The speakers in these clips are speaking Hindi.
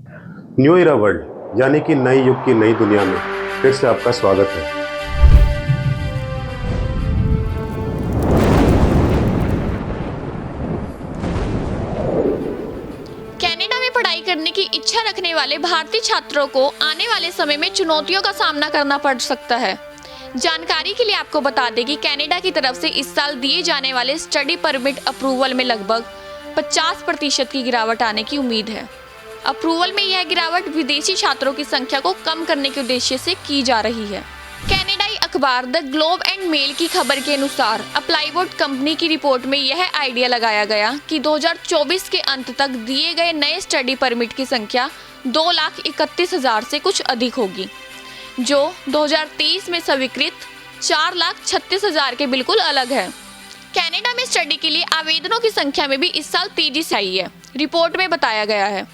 न्यू ईरा वर्ल्ड यानी कि नई युग की नई दुनिया में फिर से आपका स्वागत है। कनाडा में पढ़ाई करने की इच्छा रखने वाले भारतीय छात्रों को आने वाले समय में चुनौतियों का सामना करना पड़ सकता है। जानकारी के लिए आपको बता दें कि कनाडा की तरफ से इस साल दिए जाने वाले स्टडी परमिट अप्रूवल में लगभग 50% की गिरावट आने की उम्मीद है। अप्रूवल में यह गिरावट विदेशी छात्रों की संख्या को कम करने के उद्देश्य से की जा रही है। कनाडाई अखबार द ग्लोब एंड मेल की खबर के अनुसार अप्लाईवुड कंपनी की रिपोर्ट में यह आइडिया लगाया गया कि 2024 के अंत तक दिए गए नए स्टडी परमिट की संख्या 2,31,000 से कुछ अधिक होगी, जो 2023 में स्वीकृत 4,36,000 के बिल्कुल अलग है। कनाडा में स्टडी के लिए आवेदनों की संख्या में भी इस साल तेजी से आई है, रिपोर्ट में बताया गया है।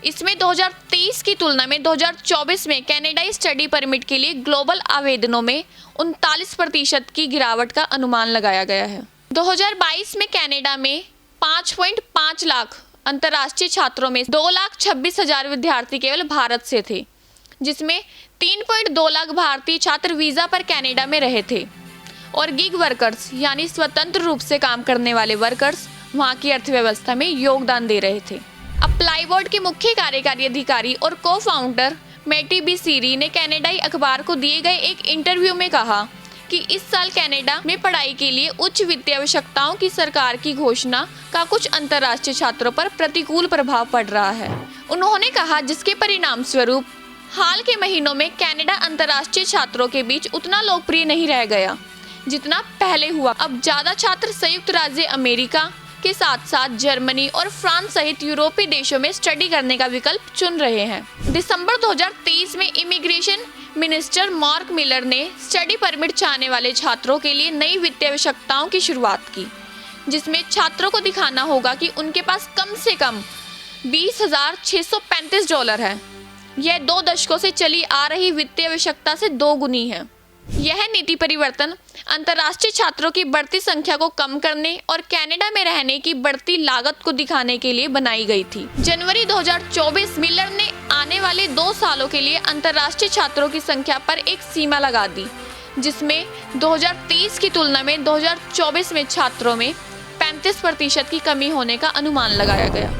इसमें 2023 की तुलना में 2024 में कनाडाई स्टडी परमिट के लिए ग्लोबल आवेदनों में 39% की गिरावट का अनुमान लगाया गया है। 2022 में कनाडा में 5.5 लाख अंतर्राष्ट्रीय छात्रों में 2,26,000 विद्यार्थी केवल भारत से थे, जिसमें 3.2 लाख भारतीय छात्र वीज़ा पर कनाडा में रहे थे और गिग वर्कर्स यानी स्वतंत्र रूप से काम करने वाले वर्कर्स वहाँ की अर्थव्यवस्था में योगदान दे रहे थे। अप्लाईवुड के मुख्य कार्यकारी अधिकारी और को फाउंडर मैटी बी सीरी ने कनाडाई अखबार को दिए गए एक इंटरव्यू में कहा कि इस साल कनाडा में पढ़ाई के लिए उच्च वित्तीय आवश्यकताओं की सरकार की घोषणा का कुछ अंतर्राष्ट्रीय छात्रों पर प्रतिकूल प्रभाव पड़ रहा है। उन्होंने कहा जिसके परिणाम स्वरूप हाल के महीनों में कनाडा अंतर्राष्ट्रीय छात्रों के बीच उतना लोकप्रिय नहीं रह गया जितना पहले हुआ। अब ज़्यादा छात्र संयुक्त राज्य अमेरिका के साथ साथ जर्मनी और फ्रांस सहित यूरोपीय देशों में स्टडी करने का विकल्प चुन रहे हैं। दिसंबर 2023 में इमिग्रेशन मिनिस्टर मार्क मिलर ने स्टडी परमिट चाहने वाले छात्रों के लिए नई वित्तीय आवश्यकताओं की शुरुआत की, जिसमें छात्रों को दिखाना होगा कि उनके पास कम से कम $20,635 है। यह 2 दशकों से चली आ रही वित्तीय आवश्यकता से 2 गुनी है। यह नीति परिवर्तन अंतर्राष्ट्रीय छात्रों की बढ़ती संख्या को कम करने और कनाडा में रहने की बढ़ती लागत को दिखाने के लिए बनाई गई थी। जनवरी 2024 मिलर ने आने वाले 2 सालों के लिए अंतर्राष्ट्रीय छात्रों की संख्या पर एक सीमा लगा दी, जिसमें 2023 की तुलना में 2024 में छात्रों में 35% की कमी होने का अनुमान लगाया गया।